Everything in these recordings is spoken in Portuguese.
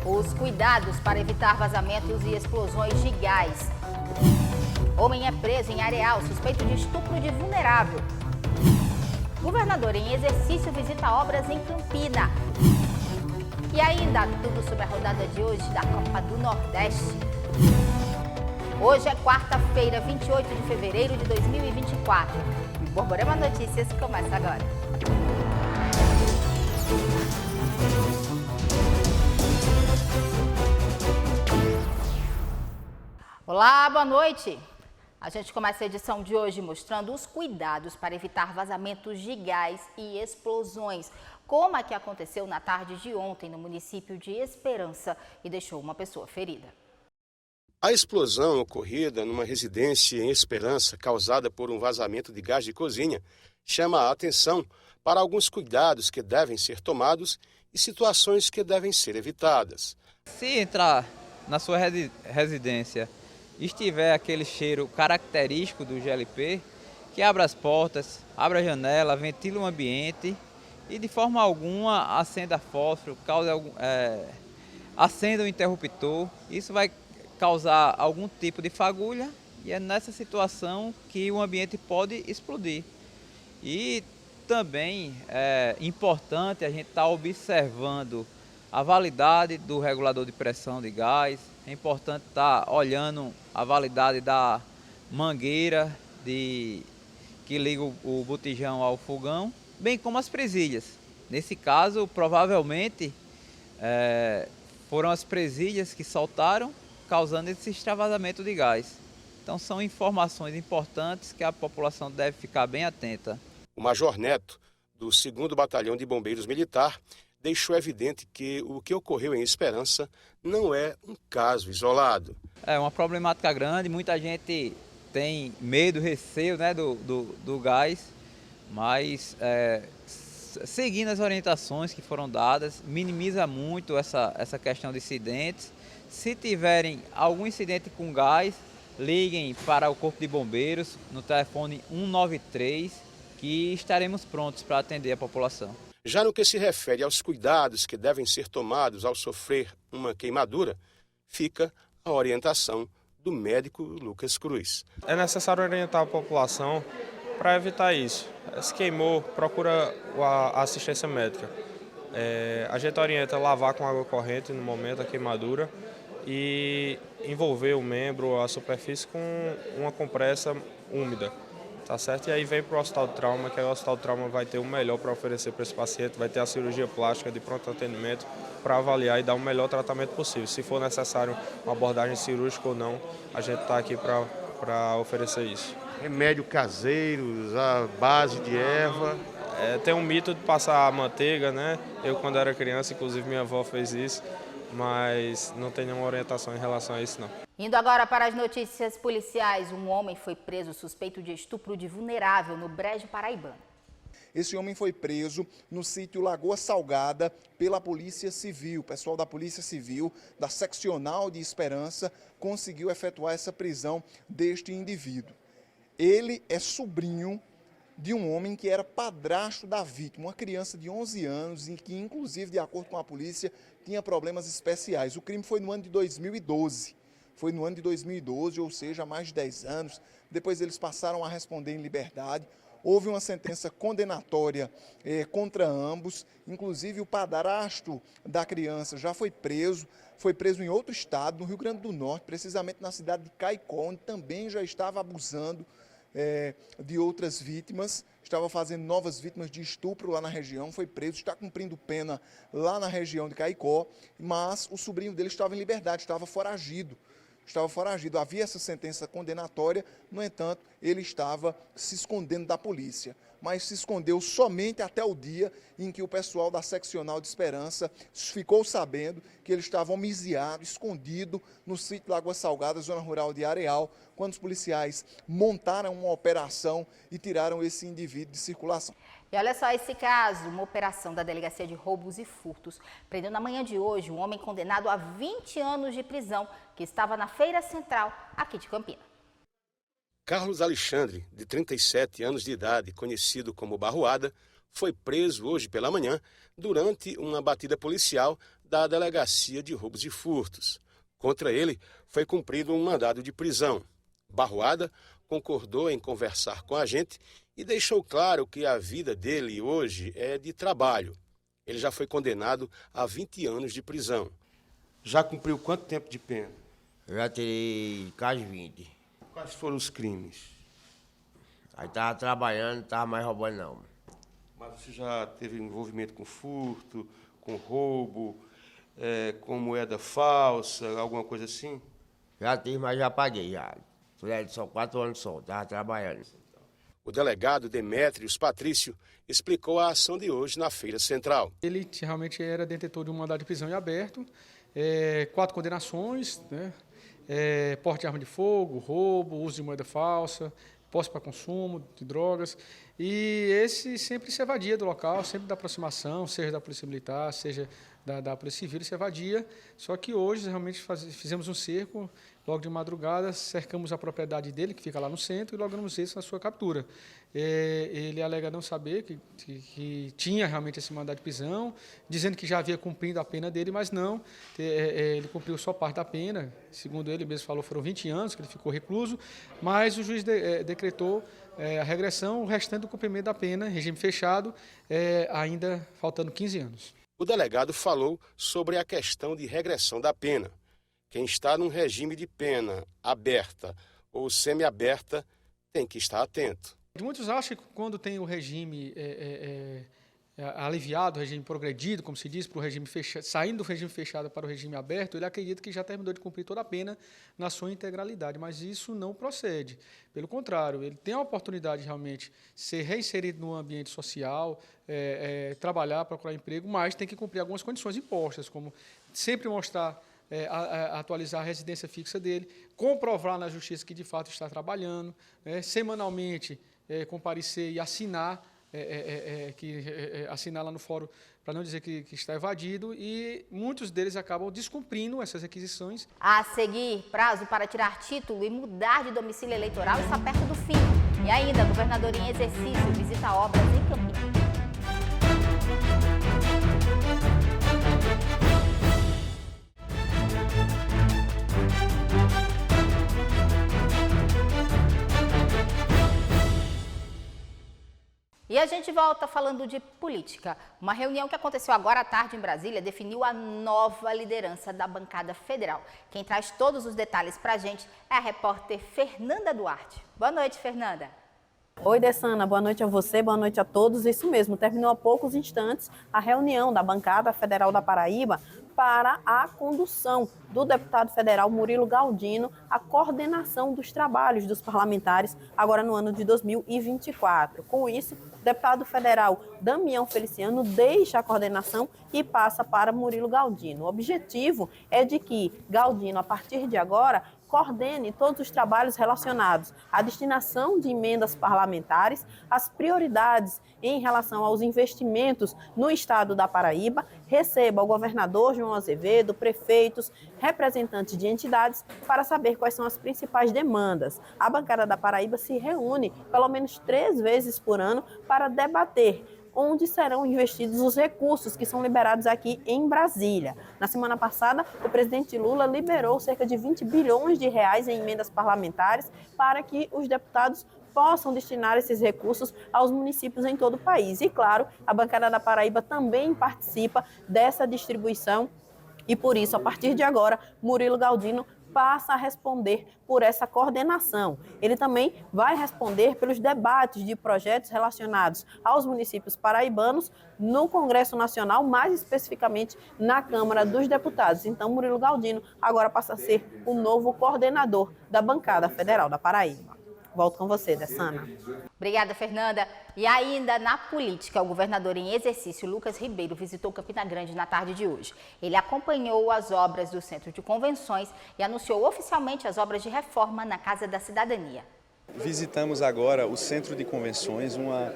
Os cuidados para evitar vazamentos e explosões de gás. Homem é preso em Areal, suspeito de estupro de vulnerável. Governador em exercício visita obras em Campina. E ainda tudo sobre a rodada de hoje da Copa do Nordeste. Hoje é quarta-feira, 28 de fevereiro de 2024. E o Borborema Notícias começa agora. Olá, boa noite. A gente começa a edição de hoje mostrando os cuidados para evitar vazamentos de gás e explosões, como a que aconteceu na tarde de ontem no município de Esperança e deixou uma pessoa ferida. A explosão ocorrida numa residência em Esperança, causada por um vazamento de gás de cozinha, chama a atenção para alguns cuidados que devem ser tomados e situações que devem ser evitadas. Se entrar na sua residência e estiver aquele cheiro característico do GLP, que abra as portas, abra a janela, ventile o ambiente e de forma alguma acenda fósforo, acenda o interruptor. Isso vai causar algum tipo de fagulha e é nessa situação que o ambiente pode explodir. E também é importante a gente estar observando a validade do regulador de pressão de gás. É importante estar olhando a validade da mangueira que liga o botijão ao fogão, bem como as presilhas. Nesse caso, provavelmente, foram as presilhas que soltaram, causando esse extravasamento de gás. Então, são informações importantes que a população deve ficar bem atenta. O Major Neto, do 2º Batalhão de Bombeiros Militar, deixou evidente que o que ocorreu em Esperança não é um caso isolado. É uma problemática grande, muita gente tem medo, receio, né, do gás, mas seguindo as orientações que foram dadas, minimiza muito essa questão de incidentes. Se tiverem algum incidente com gás, liguem para o Corpo de Bombeiros no telefone 193, que estaremos prontos para atender a população. Já no que se refere aos cuidados que devem ser tomados ao sofrer uma queimadura, fica a orientação do médico Lucas Cruz. É necessário orientar a população para evitar isso. Se queimou, procura a assistência médica. A gente orienta lavar com água corrente no momento da queimadura e envolver o membro, a superfície com uma compressa úmida. Tá certo? E aí vem para o hospital de trauma, que aí o hospital de trauma vai ter o melhor para oferecer para esse paciente, vai ter a cirurgia plástica de pronto atendimento para avaliar e dar o melhor tratamento possível. Se for necessário uma abordagem cirúrgica ou não, a gente está aqui para oferecer isso. Remédios caseiros, a base de erva. Tem um mito de passar manteiga, né? Eu, quando era criança, inclusive minha avó fez isso, mas não tem nenhuma orientação em relação a isso, não. Indo agora para as notícias policiais, um homem foi preso suspeito de estupro de vulnerável no Brejo Paraibano. Esse homem foi preso no sítio Lagoa Salgada pela Polícia Civil. O pessoal da Polícia Civil, da Seccional de Esperança, conseguiu efetuar essa prisão deste indivíduo. Ele é sobrinho de um homem que era padrasto da vítima, uma criança de 11 anos, em que, inclusive, de acordo com a polícia, tinha problemas especiais. O crime foi no ano de 2012. Foi no ano de 2012, ou seja, há mais de 10 anos. Depois eles passaram a responder em liberdade. Houve uma sentença condenatória contra ambos. Inclusive, o padrasto da criança já foi preso em outro estado, no Rio Grande do Norte, precisamente na cidade de Caicó, onde também já estava abusando de outras vítimas, estava fazendo novas vítimas de estupro lá na região, foi preso, está cumprindo pena lá na região de Caicó, mas o sobrinho dele estava em liberdade, estava foragido. Havia essa sentença condenatória, no entanto, ele estava se escondendo da polícia, mas se escondeu somente até o dia em que o pessoal da Seccional de Esperança ficou sabendo que ele estava homiziado, escondido no sítio Lagoa Salgada, zona rural de Areal, quando os policiais montaram uma operação e tiraram esse indivíduo de circulação. E olha só esse caso, uma operação da Delegacia de Roubos e Furtos prendeu na manhã de hoje um homem condenado a 20 anos de prisão que estava na Feira Central aqui de Campina. Carlos Alexandre, de 37 anos de idade, conhecido como Barroada, foi preso hoje pela manhã durante uma batida policial da Delegacia de Roubos e Furtos. Contra ele foi cumprido um mandado de prisão. Barroada concordou em conversar com a gente e deixou claro que a vida dele hoje é de trabalho. Ele já foi condenado a 20 anos de prisão. Já cumpriu quanto tempo de pena? Eu já tirei quase 20. Quais foram os crimes? Aí tava trabalhando, não tava mais roubando não. Mas você já teve envolvimento com furto, com roubo, com moeda falsa, alguma coisa assim? Já tive, mas já paguei já. Só 4 anos só, tava trabalhando. O delegado Demétrios Patrício explicou a ação de hoje na Feira Central. Ele realmente era detentor de um mandado de prisão em aberto, 4 condenações, né? Porte de arma de fogo, roubo, uso de moeda falsa, posse para consumo de drogas. E esse sempre se evadia do local, sempre da aproximação, seja da Polícia Militar, seja da Polícia Civil, ele se evadia. Só que hoje realmente fizemos um cerco, logo de madrugada, cercamos a propriedade dele, que fica lá no centro, e logramos isso na sua captura. Ele alega não saber que tinha realmente esse mandado de prisão, dizendo que já havia cumprido a pena dele, mas não, ele cumpriu só parte da pena. Segundo ele mesmo falou, foram 20 anos que ele ficou recluso, mas o juiz decretou a regressão, o restante do cumprimento da pena, regime fechado, ainda faltando 15 anos. O delegado falou sobre a questão de regressão da pena. Quem está num regime de pena aberta ou semiaberta tem que estar atento. Muitos acham que quando tem o regime aliviado, o regime progredido, como se diz, para o regime fechado, saindo do regime fechado para o regime aberto, ele acredita que já terminou de cumprir toda a pena na sua integralidade, mas isso não procede. Pelo contrário, ele tem a oportunidade de realmente ser reinserido no ambiente social, trabalhar, procurar emprego, mas tem que cumprir algumas condições impostas, como sempre mostrar, atualizar a residência fixa dele, comprovar na justiça que de fato está trabalhando, semanalmente comparecer e assinar, assinar lá no fórum, para não dizer que está evadido, e muitos deles acabam descumprindo essas requisições. A seguir, prazo para tirar título e mudar de domicílio eleitoral está perto do fim. E ainda, governador em exercício visita obras em Campinas. E a gente volta falando de política. Uma reunião que aconteceu agora à tarde em Brasília definiu a nova liderança da bancada federal. Quem traz todos os detalhes para a gente é a repórter Fernanda Duarte. Boa noite, Fernanda. Oi, Dessana, boa noite a você, boa noite a todos. Isso mesmo, terminou há poucos instantes a reunião da bancada federal da Paraíba para a condução do deputado federal Murilo Galdino, a coordenação dos trabalhos dos parlamentares agora no ano de 2024. Com isso, o deputado federal Damião Feliciano deixa a coordenação e passa para Murilo Galdino. O objetivo é de que Galdino, a partir de agora, coordene todos os trabalhos relacionados à destinação de emendas parlamentares, as prioridades em relação aos investimentos no estado da Paraíba, receba o governador João Azevedo, prefeitos, representantes de entidades para saber quais são as principais demandas. A bancada da Paraíba se reúne pelo menos 3 vezes por ano para debater onde serão investidos os recursos que são liberados aqui em Brasília. Na semana passada, o presidente Lula liberou cerca de 20 bilhões de reais em emendas parlamentares para que os deputados possam destinar esses recursos aos municípios em todo o país. E, claro, a bancada da Paraíba também participa dessa distribuição e, por isso, a partir de agora, Murilo Galdino passa a responder por essa coordenação. Ele também vai responder pelos debates de projetos relacionados aos municípios paraibanos no Congresso Nacional, mais especificamente na Câmara dos Deputados. Então, Murilo Galdino agora passa a ser o novo coordenador da bancada federal da Paraíba. Volto com você, Dessana. Obrigada, Fernanda. E ainda na política, o governador em exercício, Lucas Ribeiro, visitou Campina Grande na tarde de hoje. Ele acompanhou as obras do Centro de Convenções e anunciou oficialmente as obras de reforma na Casa da Cidadania. Visitamos agora o Centro de Convenções, uma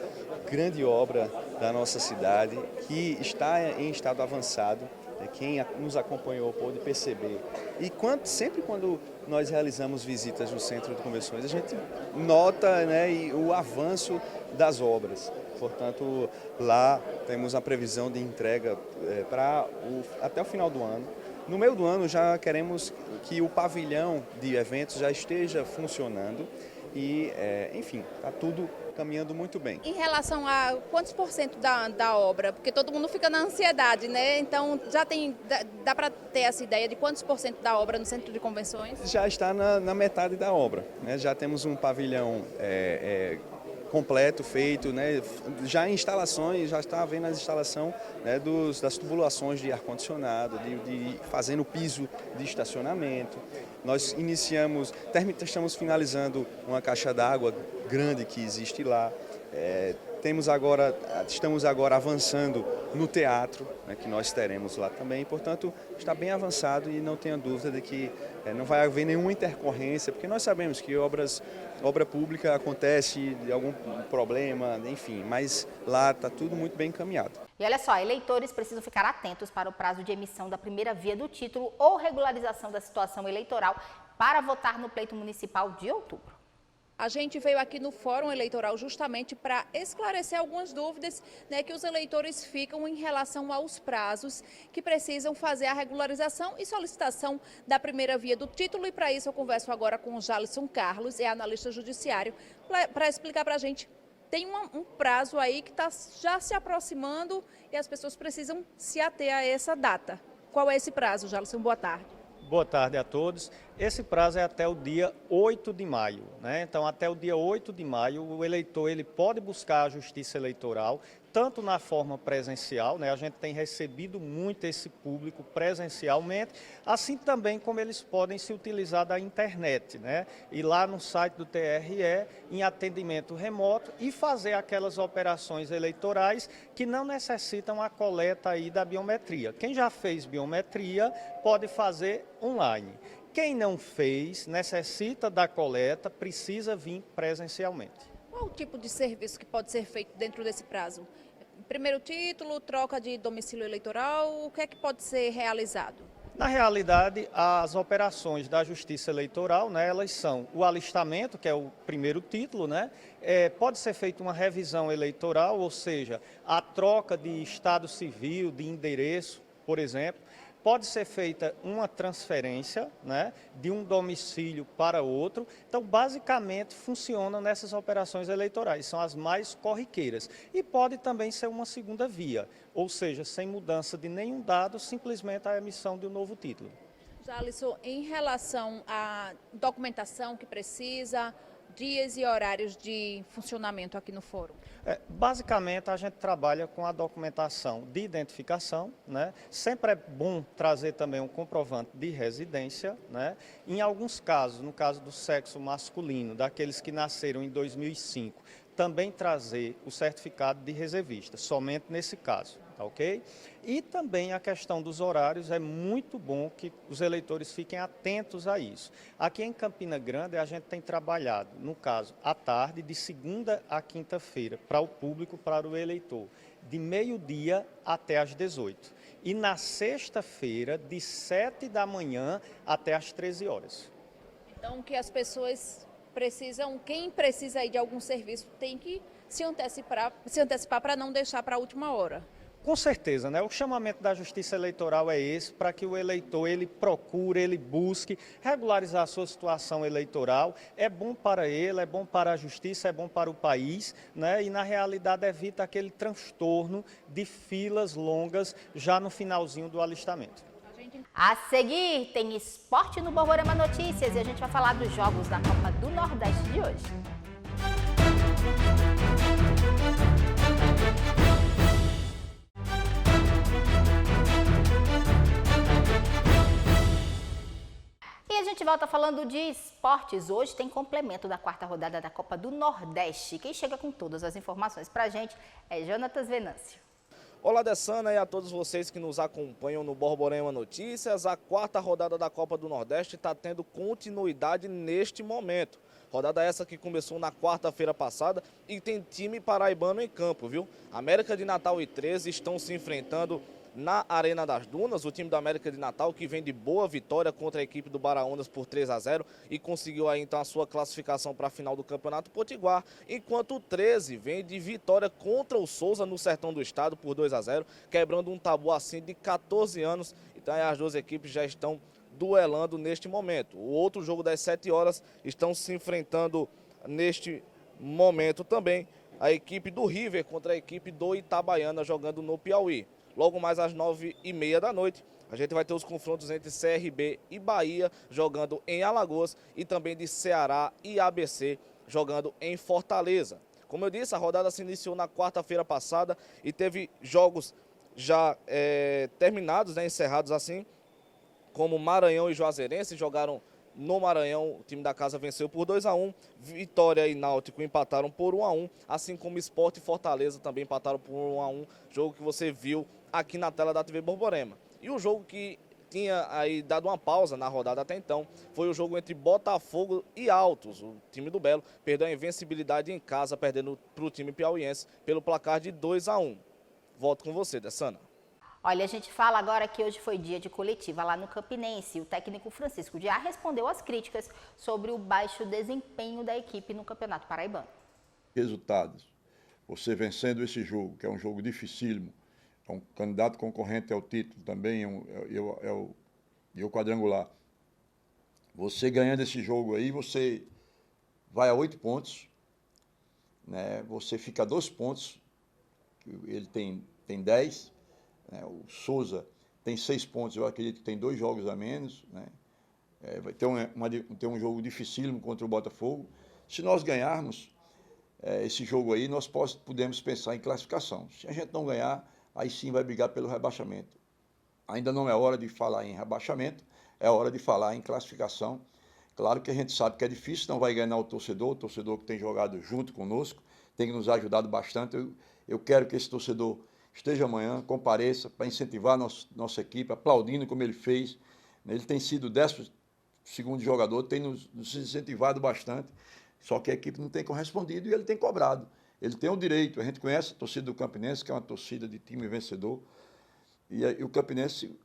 grande obra da nossa cidade que está em estado avançado. Quem nos acompanhou pôde perceber. E sempre quando nós realizamos visitas no Centro de Convenções, a gente nota, o avanço das obras. Portanto, lá temos a previsão de entrega até o final do ano. No meio do ano já queremos que o pavilhão de eventos já esteja funcionando e, enfim, está tudo caminhando muito bem. Em relação a quantos por cento da obra? Porque todo mundo fica na ansiedade, né? Então, dá para ter essa ideia de quantos por cento da obra no centro de convenções? Já está na metade da obra, né? Já temos um pavilhão completo, feito, né? Já em instalações, já está havendo a instalação, né, das tubulações de ar-condicionado, fazendo o piso de estacionamento. Nós estamos finalizando uma caixa d'água grande que existe lá. Estamos agora avançando no teatro, né, que nós teremos lá também. Portanto, está bem avançado e não tenha dúvida de que não vai haver nenhuma intercorrência, porque nós sabemos que obra pública acontece de algum problema, enfim, mas lá está tudo muito bem encaminhado. E olha só, eleitores precisam ficar atentos para o prazo de emissão da primeira via do título ou regularização da situação eleitoral para votar no pleito municipal de outubro. A gente veio aqui no Fórum Eleitoral justamente para esclarecer algumas dúvidas, né, que os eleitores ficam em relação aos prazos que precisam fazer a regularização e solicitação da primeira via do título. E para isso eu converso agora com o Jalisson Carlos, analista judiciário, para explicar para a gente. Tem um prazo aí que está já se aproximando e as pessoas precisam se ater a essa data. Qual é esse prazo, Jalisson? Boa tarde. Boa tarde a todos. Esse prazo é até o dia 8 de maio, né? Então, até o dia 8 de maio, o eleitor ele pode buscar a Justiça Eleitoral, tanto na forma presencial, né? A gente tem recebido muito esse público presencialmente, assim também como eles podem se utilizar da internet, né? Ir lá no site do TRE, em atendimento remoto, e fazer aquelas operações eleitorais que não necessitam a coleta aí da biometria. Quem já fez biometria pode fazer online. Quem não fez, necessita da coleta, precisa vir presencialmente. Qual o tipo de serviço que pode ser feito dentro desse prazo? Primeiro título, troca de domicílio eleitoral, o que é que pode ser realizado? Na realidade, as operações da Justiça Eleitoral, né, elas são o alistamento, que é o primeiro título, né, pode ser feita uma revisão eleitoral, ou seja, a troca de estado civil, de endereço, por exemplo. Pode ser feita uma transferência, né, de um domicílio para outro. Então, basicamente, funcionam nessas operações eleitorais, são as mais corriqueiras. E pode também ser uma segunda via, ou seja, sem mudança de nenhum dado, simplesmente a emissão de um novo título. Jalisson, em relação à documentação que precisa, dias e horários de funcionamento aqui no fórum? Basicamente, a gente trabalha com a documentação de identificação, né? Sempre é bom trazer também um comprovante de residência, né? Em alguns casos, no caso do sexo masculino, daqueles que nasceram em 2005, também trazer o certificado de reservista, somente nesse caso, tá ok? E também a questão dos horários, é muito bom que os eleitores fiquem atentos a isso. Aqui em Campina Grande, a gente tem trabalhado, no caso, à tarde, de segunda a quinta-feira, para o público, para o eleitor, de meio-dia até às 18. E na sexta-feira, de 7 da manhã até às 13 horas. Então, que as pessoas precisam, quem precisa aí de algum serviço tem que se antecipar para não deixar para a última hora. Com certeza, né? O chamamento da Justiça Eleitoral é esse, para que o eleitor ele procure, ele busque regularizar a sua situação eleitoral. É bom para ele, é bom para a Justiça, é bom para o país, né? E na realidade evita aquele transtorno de filas longas já no finalzinho do alistamento. A seguir, tem esporte no Borborema Notícias e a gente vai falar dos jogos da Copa do Nordeste de hoje. E a gente volta falando de esportes. Hoje tem complemento da quarta rodada da Copa do Nordeste. Quem chega com todas as informações pra gente é Jonatas Venâncio. Olá, Dessana, e a todos vocês que nos acompanham no Borborema Notícias. A quarta rodada da Copa do Nordeste está tendo continuidade neste momento. Rodada essa que começou na quarta-feira passada e tem time paraibano em campo, viu? América de Natal e 13 estão se enfrentando na Arena das Dunas. O time do América de Natal, que vem de boa vitória contra a equipe do Baraunas por 3-0 e conseguiu aí então a sua classificação para a final do Campeonato Potiguar, enquanto o 13 vem de vitória contra o Souza no Sertão do Estado por 2-0, quebrando um tabu assim de 14 anos. Então aí as duas equipes já estão duelando neste momento. O outro jogo das 7 horas estão se enfrentando neste momento também a equipe do River contra a equipe do Itabaiana, jogando no Piauí. Logo mais às 9h30 da noite, a gente vai ter os confrontos entre CRB e Bahia, jogando em Alagoas, e também de Ceará e ABC, jogando em Fortaleza. Como eu disse, a rodada se iniciou na quarta-feira passada e teve jogos já terminados, encerrados assim, como Maranhão e Juazeirense jogaram no Maranhão. O time da casa venceu por 2-1, Vitória e Náutico empataram por 1-1, assim como Sport e Fortaleza também empataram por 1-1, jogo que você viu aqui na tela da TV Borborema. E o jogo que tinha aí dado uma pausa na rodada até então foi o jogo entre Botafogo e Altos. O time do Belo perdeu a invencibilidade em casa, perdendo para o time piauiense pelo placar de 2-1. Volto com você, Dessana. Olha, a gente fala agora que hoje foi dia de coletiva lá no Campinense. O técnico Francisco Diá respondeu às críticas sobre o baixo desempenho da equipe no Campeonato Paraibano. Resultados. Você vencendo esse jogo, que é um jogo dificílimo, é um candidato concorrente ao título também, é o quadrangular. Você ganhando esse jogo aí, você vai a 8 pontos, né? Você fica a 2 pontos, ele tem 10, né? O Souza tem 6 pontos, eu acredito que tem 2 jogos a menos, né? Vai ter um jogo dificílimo contra o Botafogo. Se nós ganharmos esse jogo aí, nós podemos pensar em classificação. Se a gente não ganhar, aí sim vai brigar pelo rebaixamento. Ainda não é hora de falar em rebaixamento, é hora de falar em classificação. Claro que a gente sabe que é difícil, não vai ganhar o torcedor que tem jogado junto conosco, tem nos ajudado bastante. Eu quero que esse torcedor esteja amanhã, compareça para incentivar nossa equipe, aplaudindo como ele fez. Ele tem sido o 12º jogador, tem nos incentivado bastante, só que a equipe não tem correspondido e ele tem cobrado. Ele tem o direito, a gente conhece a torcida do Campinense, que é uma torcida de time vencedor, e o Campinense,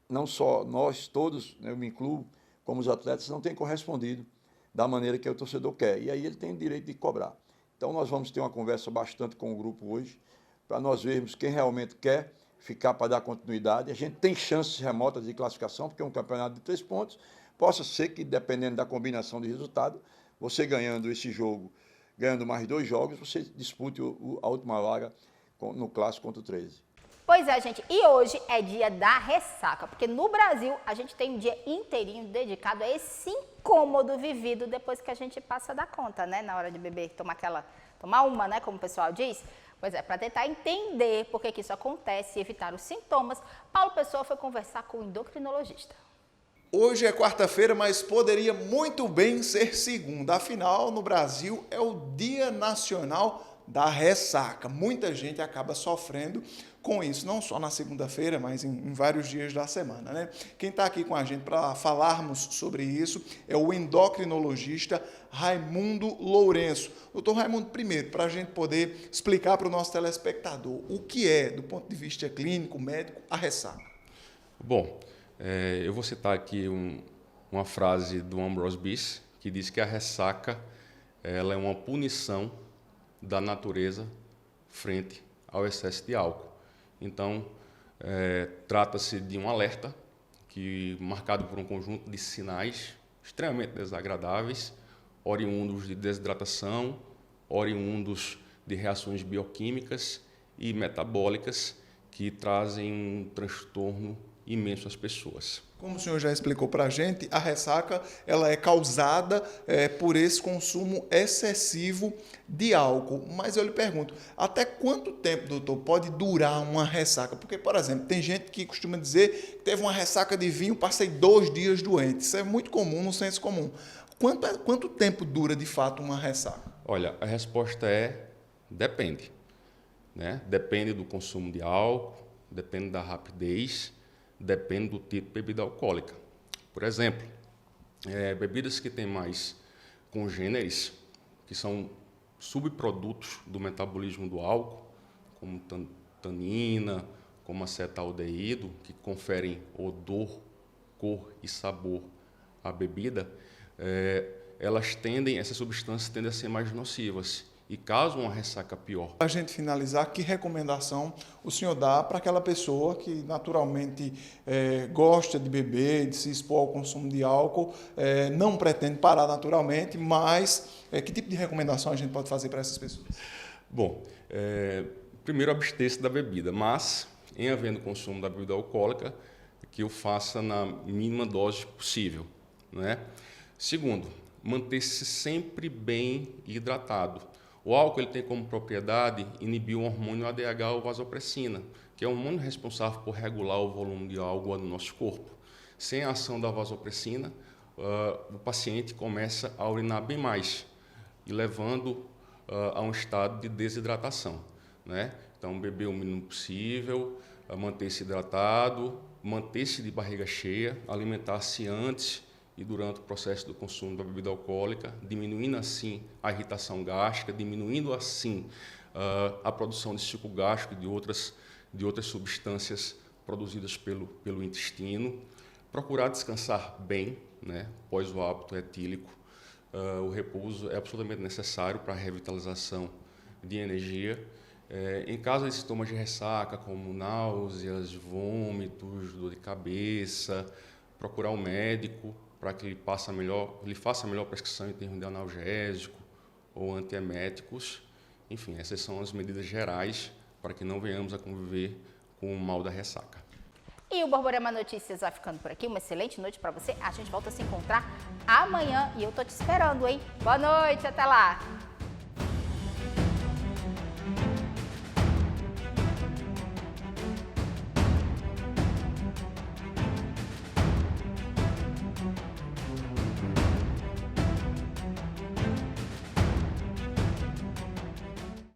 não só nós todos, né, eu me incluo, como os atletas, não tem correspondido da maneira que o torcedor quer, e aí ele tem o direito de cobrar. Então nós vamos ter uma conversa bastante com o grupo hoje, para nós vermos quem realmente quer ficar para dar continuidade. A gente tem chances remotas de classificação, porque é um campeonato de 3 pontos, possa ser que, dependendo da combinação de resultado, você ganhando esse jogo, ganhando mais 2 jogos, você dispute a última vaga no clássico contra o 13. Pois é, gente, e hoje é dia da ressaca, porque no Brasil a gente tem um dia inteirinho dedicado a esse incômodo vivido depois que a gente passa da conta, né? Na hora de beber, tomar uma, né? Como o pessoal diz. Pois é, para tentar entender por que isso acontece e evitar os sintomas, Paulo Pessoa foi conversar com o endocrinologista. Hoje é quarta-feira, mas poderia muito bem ser segunda. Afinal, no Brasil é o Dia Nacional da Ressaca. Muita gente acaba sofrendo com isso, não só na segunda-feira, mas em vários dias da semana, né? Quem está aqui com a gente para falarmos sobre isso é o endocrinologista Raimundo Lourenço. Doutor Raimundo, primeiro, para a gente poder explicar para o nosso telespectador o que é, do ponto de vista clínico, médico, a ressaca. Bom, eu vou citar aqui uma frase do Ambrose Bierce, que diz que a ressaca ela é uma punição da natureza frente ao excesso de álcool. Então, trata-se de um alerta marcado por um conjunto de sinais extremamente desagradáveis, oriundos de desidratação, oriundos de reações bioquímicas e metabólicas que trazem um transtorno imenso às pessoas. Como o senhor já explicou para a gente, a ressaca ela é causada por esse consumo excessivo de álcool. Mas eu lhe pergunto, até quanto tempo, doutor, pode durar uma ressaca? Porque, por exemplo, tem gente que costuma dizer que teve uma ressaca de vinho, passei 2 dias doente. Isso é muito comum no senso comum. Quanto tempo dura, de fato, uma ressaca? Olha, a resposta depende, né? Depende do consumo de álcool, depende da rapidez, depende do tipo de bebida alcoólica. Por exemplo, bebidas que têm mais congêneres, que são subprodutos do metabolismo do álcool, como tanina, como acetaldeído, que conferem odor, cor e sabor à bebida, essas substâncias tendem a ser mais nocivas e causam uma ressaca pior. Para a gente finalizar, que recomendação o senhor dá para aquela pessoa que naturalmente gosta de beber, de se expor ao consumo de álcool, não pretende parar naturalmente, mas que tipo de recomendação a gente pode fazer para essas pessoas? Bom, primeiro abster-se da bebida, mas em havendo consumo da bebida alcoólica, que o faça na mínima dose possível, né? Segundo, manter-se sempre bem hidratado. O álcool ele tem como propriedade inibir o hormônio ADH ou vasopressina, que é o hormônio responsável por regular o volume de água no nosso corpo. Sem a ação da vasopressina, o paciente começa a urinar bem mais, e levando a um estado de desidratação, né? Então, beber o mínimo possível, manter-se hidratado, manter-se de barriga cheia, alimentar-se antes e durante o processo do consumo da bebida alcoólica, diminuindo assim a irritação gástrica, diminuindo assim a produção de suco gástrico e de outras substâncias produzidas pelo intestino. Procurar descansar bem, né, após o hábito etílico. O repouso é absolutamente necessário para a revitalização de energia. Em caso de sintomas de ressaca, como náuseas, vômitos, dor de cabeça, procurar um médico para que ele faça a melhor prescrição em termos de analgésico ou antieméticos. Enfim, essas são as medidas gerais para que não venhamos a conviver com o mal da ressaca. E o Borborema Notícias vai ficando por aqui. Uma excelente noite para você. A gente volta a se encontrar amanhã e eu tô te esperando, hein? Boa noite, até lá!